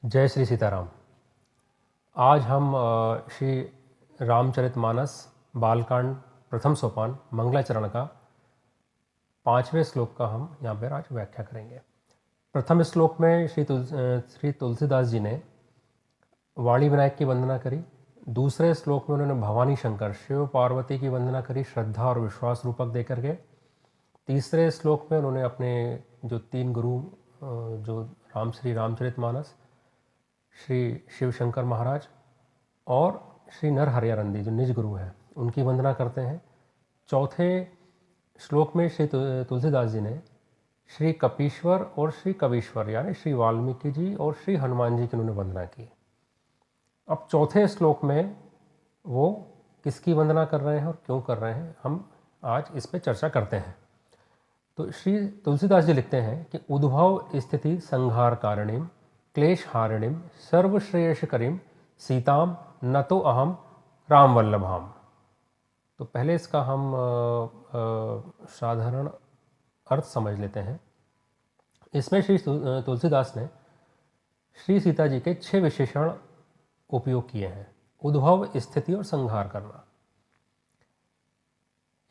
जय श्री सीताराम। आज हम श्री रामचरितमानस बालकांड प्रथम सोपान मंगलाचरण का 5वें श्लोक का हम यहाँ पर आज व्याख्या करेंगे। प्रथम श्लोक में श्री तुलसीदास जी ने वाणी विनायक की वंदना करी। दूसरे श्लोक में उन्होंने भवानी शंकर शिव पार्वती की वंदना करी श्रद्धा और विश्वास रूपक देकर के। तीसरे श्लोक में उन्होंने अपने जो 3 गुरु जो श्री रामचरितमानस, श्री शिवशंकर महाराज और श्री नरहरियानंदी जो निज गुरु हैं, उनकी वंदना करते हैं। चौथे श्लोक में श्री तुलसीदास जी ने श्री कपीश्वर और श्री कवीश्वर यानी श्री वाल्मीकि जी और श्री हनुमान जी की उन्होंने वंदना की। अब चौथे श्लोक में वो किसकी वंदना कर रहे हैं और क्यों कर रहे हैं, हम आज इस पर चर्चा करते हैं। तो श्री तुलसीदास जी लिखते हैं कि उद्भव स्थिति संहार कारणिम क्लेश हारिणीम सर्वश्रेयश करीम सीताम न तो अहम राम वल्लभाम। तो पहले इसका हम साधारण अर्थ समझ लेते हैं। इसमें श्री तुलसीदास ने श्री सीता जी के 6 विशेषण उपयोग किए हैं। उद्भव, स्थिति और संहार करना,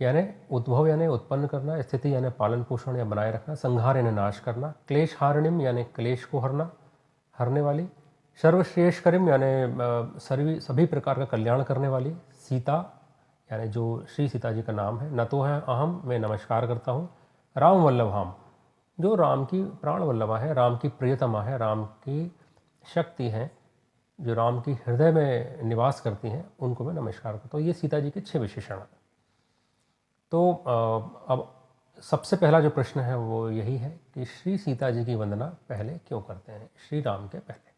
यानी उद्भव यानी उत्पन्न करना, स्थिति यानी पालन पोषण या बनाए रखना, संहार यानी नाश करना, क्लेश हारिणीम यानी क्लेश को हरने वाली, सर्वश्रेष्ठ करीम यानी सभी प्रकार का कल्याण करने वाली, सीता यानी जो श्री सीता जी का नाम है, न तो है अहम मैं नमस्कार करता हूँ, राम वल्लभाम जो राम की प्राण वल्लभा है, राम की प्रियतमा है, राम की शक्ति है, जो राम की हृदय में निवास करती हैं, उनको मैं नमस्कार करता हूँ। ये सीता जी के 6 विशेषण हैं। तो अब सबसे पहला जो प्रश्न है वो यही है कि श्री सीता जी की वंदना पहले क्यों करते हैं, श्री राम के पहले।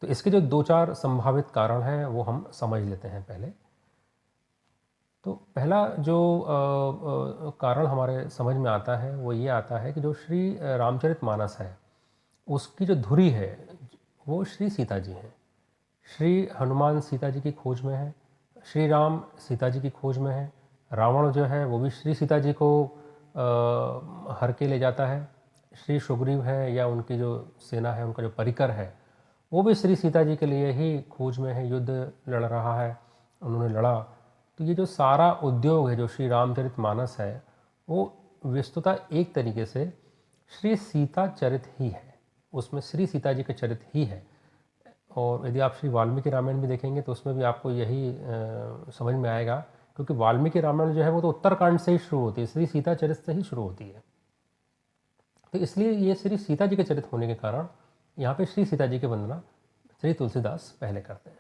तो इसके जो 2-4 संभावित कारण हैं वो हम समझ लेते हैं पहले। तो पहला जो कारण हमारे समझ में आता है वो ये आता है कि जो श्री रामचरितमानस है उसकी जो धुरी है वो श्री सीता जी हैं। श्री हनुमान सीता जी की खोज में है, श्री राम सीता जी की खोज में है, रावण जो है वो भी श्री सीता जी को हर के ले जाता है, श्री सुग्रीव है या उनकी जो सेना है, उनका जो परिकर है, वो भी श्री सीता जी के लिए ही खोज में है, युद्ध लड़ रहा है, उन्होंने लड़ा। तो ये जो सारा उद्योग है जो श्री रामचरितमानस है वो वस्तुतः एक तरीके से श्री सीता चरित ही है, उसमें श्री सीता जी के चरित ही है। और यदि आप श्री वाल्मीकि रामायण भी देखेंगे तो उसमें भी आपको यही समझ में आएगा, क्योंकि वाल्मीकि रामायण जो है वो तो उत्तरकांड से ही शुरू होती है, श्री सीता चरित से ही शुरू होती है। तो इसलिए ये श्री सीता जी के चरित होने के कारण यहाँ पे श्री सीता जी की वंदना श्री तुलसीदास पहले करते हैं।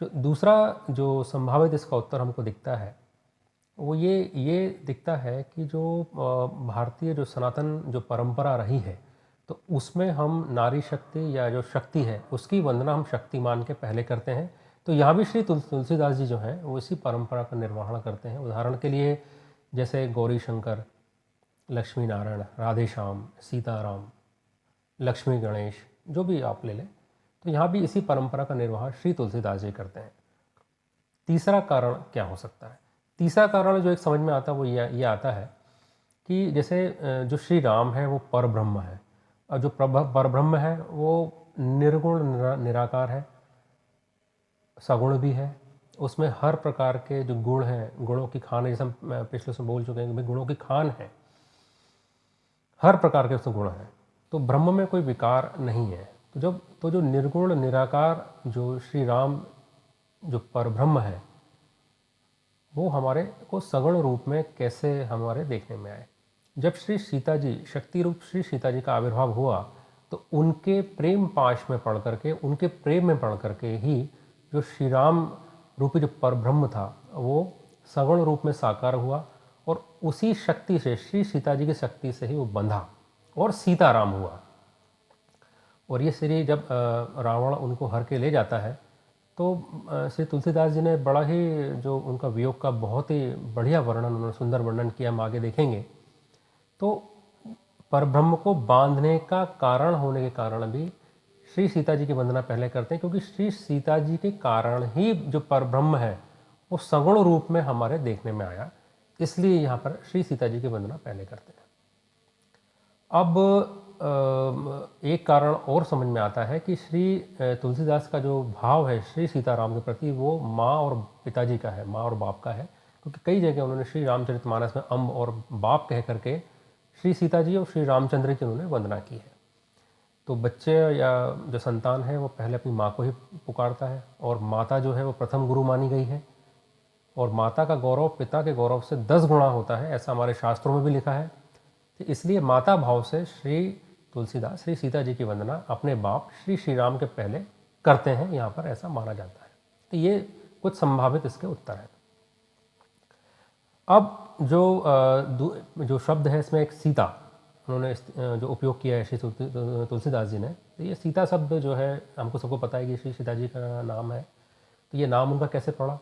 जो दूसरा जो संभावित इसका उत्तर हमको दिखता है वो ये दिखता है कि जो भारतीय जो सनातन जो परंपरा रही है तो उसमें हम नारी शक्ति या जो शक्ति है उसकी वंदना हम शक्तिमान के पहले करते हैं। तो यहाँ भी श्री तुलसीदास जी जो हैं वो इसी परंपरा का निर्वहन करते हैं। उदाहरण के लिए जैसे गौरी शंकर, लक्ष्मी नारायण, राधे श्याम, सीताराम, लक्ष्मी गणेश जो भी आप ले लें, तो यहाँ भी इसी परंपरा का निर्वाह श्री तुलसीदास जी करते हैं। तीसरा कारण क्या हो सकता है? तीसरा कारण जो एक समझ में आता है वो ये आता है कि जैसे जो श्री राम है वो परब्रह्म है और जो परब्रह्म है वो निर्गुण निराकार है, सगुण भी है, उसमें हर प्रकार के जो गुण हैं, गुणों की खान, जैसे हम पिछले से बोल चुके हैं कि भाई गुणों की खान है, हर प्रकार के उसमें गुण हैं। तो ब्रह्म में कोई विकार नहीं है। तो जो निर्गुण निराकार जो श्री राम जो परब्रह्म है वो हमारे को सगुण रूप में कैसे हमारे देखने में आए। जब श्री सीता जी शक्ति रूप श्री सीता जी का आविर्भाव हुआ तो उनके प्रेम पाश में पढ़ करके, उनके प्रेम में पढ़ करके ही जो श्री राम रूपी जो परब्रह्म था वो सगुण रूप में साकार हुआ और उसी शक्ति से, श्री सीता जी की शक्ति से ही वो बंधा और सीताराम हुआ। और ये श्री जब रावण उनको हर के ले जाता है तो श्री तुलसीदास जी ने बड़ा ही जो उनका वियोग का बहुत ही बढ़िया वर्णन, उन्होंने सुंदर वर्णन किया, हम आगे देखेंगे। तो परब्रह्म को बांधने का कारण होने के कारण भी श्री सीता जी की वंदना पहले करते हैं, क्योंकि श्री सीता जी के कारण ही जो परब्रह्म है वो सगुण रूप में हमारे देखने में आया, इसलिए यहाँ पर श्री सीता जी की वंदना पहले करते हैं। अब एक कारण और समझ में आता है कि श्री तुलसीदास का जो भाव है श्री सीताराम के प्रति वो माँ और पिताजी का है, माँ और बाप का है, क्योंकि कई जगह उन्होंने श्री रामचरितमानस में अम्ब और बाप कह करके श्री सीता जी और श्री रामचंद्र की उन्होंने वंदना की है। तो बच्चे या जो संतान है वो पहले अपनी माँ को ही पुकारता है, और माता जो है वो प्रथम गुरु मानी गई है, और माता का गौरव पिता के गौरव से 10 गुणा होता है, ऐसा हमारे शास्त्रों में भी लिखा है। तो इसलिए माता भाव से श्री तुलसीदास श्री सीता जी की वंदना अपने बाप श्री राम के पहले करते हैं, यहाँ पर ऐसा माना जाता है। तो ये कुछ संभावित इसके उत्तर हैं। अब जो शब्द है इसमें एक सीता उन्होंने जो उपयोग किया है श्री तुलसीदास जी ने, तो ये सीता शब्द जो है हमको सबको पता है कि श्री सीता जी का नाम है। तो ये नाम उनका कैसे पड़ा,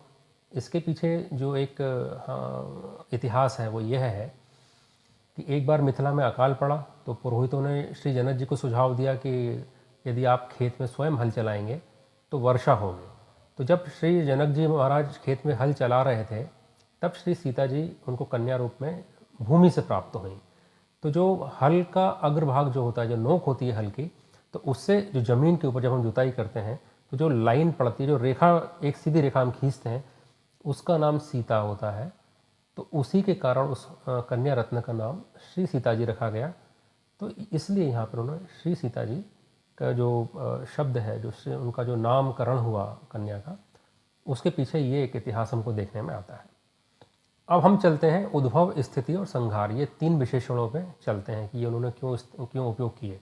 इसके पीछे जो एक इतिहास है वो यह है कि एक बार मिथिला में अकाल पड़ा, तो पुरोहितों ने श्री जनक जी को सुझाव दिया कि यदि आप खेत में स्वयं हल चलाएंगे तो वर्षा होगी। तो जब श्री जनक जी महाराज खेत में हल चला रहे थे, तब श्री सीता जी उनको कन्या रूप में भूमि से प्राप्त हुई। तो जो हल का अग्रभाग जो होता है, जो नोक होती है हल की, तो उससे जो ज़मीन के ऊपर जब हम जुताई करते हैं तो जो लाइन पड़ती है, जो रेखा एक सीधी रेखा हम खींचते हैं, उसका नाम सीता होता है। तो उसी के कारण उस कन्या रत्न का नाम श्री सीता जी रखा गया। तो इसलिए यहाँ पर उन्होंने श्री सीता जी का जो शब्द है, जो उनका जो नामकरण हुआ कन्या का, उसके पीछे ये एक इतिहास हमको देखने में आता है। अब हम चलते हैं उद्भव, स्थिति और संहार, ये 3 विशेषणों पे चलते हैं कि ये उन्होंने क्यों उपयोग किए।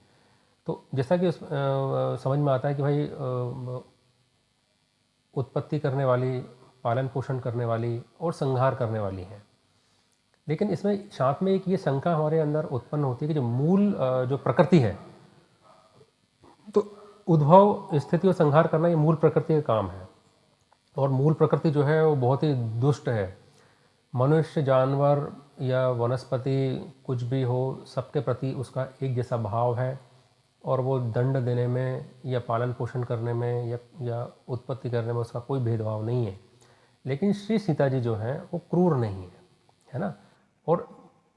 तो जैसा कि समझ में आता है कि भाई उत्पत्ति करने वाली, पालन पोषण करने वाली और संहार करने वाली है। लेकिन इसमें साथ में एक ये शंका हमारे अंदर उत्पन्न होती है कि जो मूल जो प्रकृति है, तो उद्भव, स्थिति और संहार करना ये मूल प्रकृति का काम है। और मूल प्रकृति जो है वो बहुत ही दुष्ट है। मनुष्य, जानवर या वनस्पति कुछ भी हो, सबके प्रति उसका एक जैसा भाव है, और वो दंड देने में या पालन पोषण करने में या उत्पत्ति करने में उसका कोई भेदभाव नहीं है। लेकिन श्री सीता जी जो हैं वो क्रूर नहीं है ना। और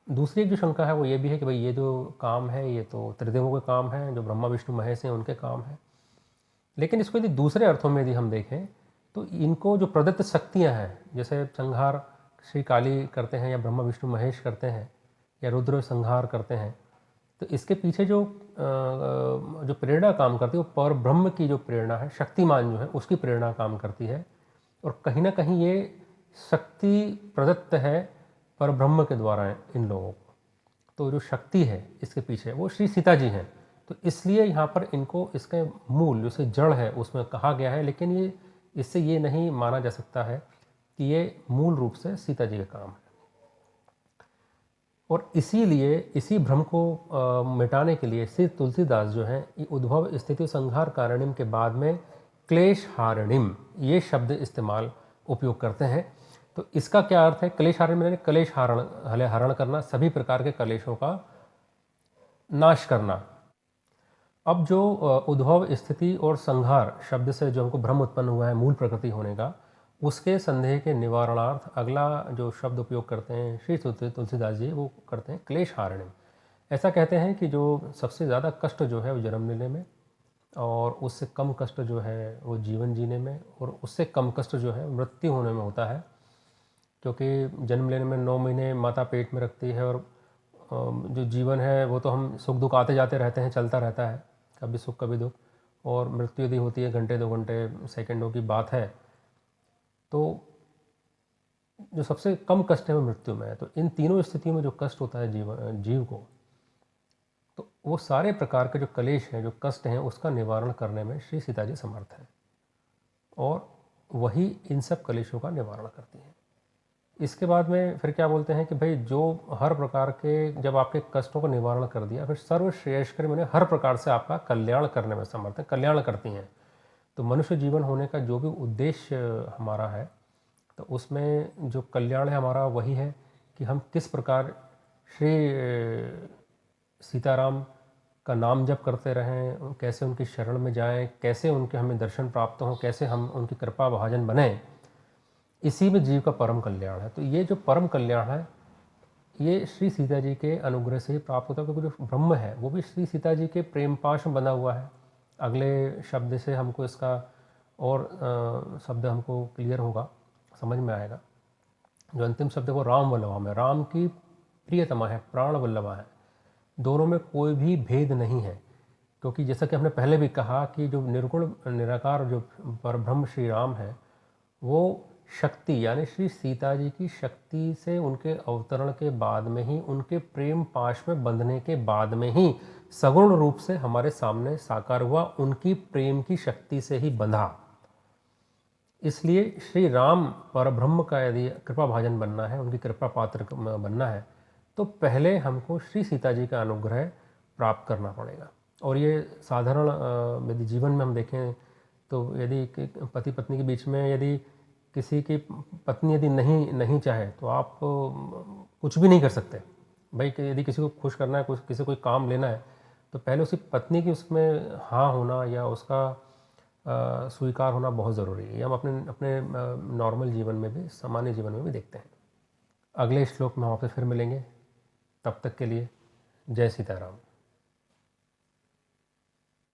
दूसरी एक जो शंका है वो ये भी है कि भाई ये जो काम है ये तो त्रिदेवों के काम है, जो ब्रह्मा विष्णु महेश हैं उनके काम है। लेकिन इसको यदि दूसरे अर्थों में यदि हम देखें तो इनको जो प्रदत्त शक्तियाँ हैं, जैसे संहार श्री काली करते हैं या ब्रह्मा विष्णु महेश करते हैं या रुद्र संहार करते हैं, तो इसके पीछे जो प्रेरणा काम करती है वो पर ब्रह्म की जो प्रेरणा है, शक्तिमान जो है उसकी प्रेरणा काम करती है। और कहीं ना कहीं ये शक्ति प्रदत्त है पर ब्रह्म के द्वारा इन लोगों को। तो जो शक्ति है इसके पीछे वो श्री सीता जी हैं। तो इसलिए यहाँ पर इनको इसके मूल जैसे जड़ है उसमें कहा गया है, लेकिन ये इससे ये नहीं माना जा सकता है कि ये मूल रूप से सीता जी का काम है। और इसीलिए इसी भ्रम को मिटाने के लिए श्री तुलसीदास जो हैं उद्भव, स्थिति, संहार कारणिम के बाद में क्लेश हारणिम ये शब्द इस्तेमाल उपयोग करते हैं। तो इसका क्या अर्थ है? क्लेश हारणिम यानी क्लेश हरण करना, सभी प्रकार के क्लेशों का नाश करना। अब जो उद्भव, स्थिति और संहार शब्द से जो हमको भ्रम उत्पन्न हुआ है मूल प्रकृति होने का, उसके संदेह के निवारणार्थ अगला जो शब्द उपयोग करते हैं श्री तुलसीदास जी, वो करते हैं क्लेश हारणिम। ऐसा कहते हैं कि जो सबसे ज़्यादा कष्ट जो है वो जन्म लेने में, और उससे कम कष्ट जो है वो जीवन जीने में, और उससे कम कष्ट जो है मृत्यु होने में होता है। क्योंकि जन्म लेने में 9 महीने माता पेट में रखती है, और जो जीवन है वो तो हम सुख दुख आते जाते रहते हैं, चलता रहता है, कभी सुख कभी दुख। और मृत्यु यदि होती है घंटे 2 घंटे सेकंडों की बात है, तो जो सबसे कम कष्ट है वो मृत्यु में है। तो इन तीनों स्थितियों में जो कष्ट होता है जीव को, तो वो सारे प्रकार के जो क्लेश हैं, जो कष्ट हैं, उसका निवारण करने में श्री सीता जी समर्थ हैं, और वही इन सब क्लेशों का निवारण करती हैं। इसके बाद में फिर क्या बोलते हैं कि भाई जो हर प्रकार के, जब आपके कष्टों का निवारण कर दिया, फिर सर्वश्रेयस्करी मैंने हर प्रकार से आपका कल्याण करने में समर्थ है, कल्याण करती हैं। तो मनुष्य जीवन होने का जो भी उद्देश्य हमारा है, तो उसमें जो कल्याण है हमारा वही है कि हम किस प्रकार श्री सीताराम का नाम जप करते रहें, कैसे उनकी शरण में जाएं, कैसे उनके हमें दर्शन प्राप्त हों, कैसे हम उनकी कृपा भाजन बने। इसी में जीव का परम कल्याण है। तो ये जो परम कल्याण है ये श्री सीता जी के अनुग्रह से ही प्राप्त होता है, क्योंकि जो ब्रह्म है वो भी श्री सीता जी के प्रेम पाश में बंधा हुआ है। अगले शब्द से हमको इसका और शब्द हमको क्लियर होगा, समझ में आएगा। जो अंतिम शब्द है वो राम वल्लभा में, राम की प्रियतमा है, प्राण वल्लभा है, दोनों में कोई भी भेद नहीं है। क्योंकि जैसा कि हमने पहले भी कहा कि जो निर्गुण निराकार जो परब्रह्म श्री राम है, वो शक्ति यानी श्री सीता जी की शक्ति से उनके अवतरण के बाद में ही, उनके प्रेम पाश में बंधने के बाद में ही सगुण रूप से हमारे सामने साकार हुआ, उनकी प्रेम की शक्ति से ही बंधा। इसलिए श्री राम परब्रह्म का यदि कृपा भाजन बनना है, उनकी कृपा पात्र बनना है, तो पहले हमको श्री सीता जी का अनुग्रह प्राप्त करना पड़ेगा। और ये साधारण यदि जीवन में हम देखें तो यदि पति पत्नी के बीच में यदि किसी की पत्नी यदि नहीं चाहे तो आप कुछ भी नहीं कर सकते भाई। कि यदि किसी को खुश करना है, किसी को कोई काम लेना है, तो पहले उसकी पत्नी की उसमें हाँ होना या उसका स्वीकार होना बहुत ज़रूरी है। ये हम अपने अपने नॉर्मल जीवन में भी, सामान्य जीवन में भी देखते हैं। अगले श्लोक में हम आपसे फिर मिलेंगे, तब तक के लिए जय सीताराम।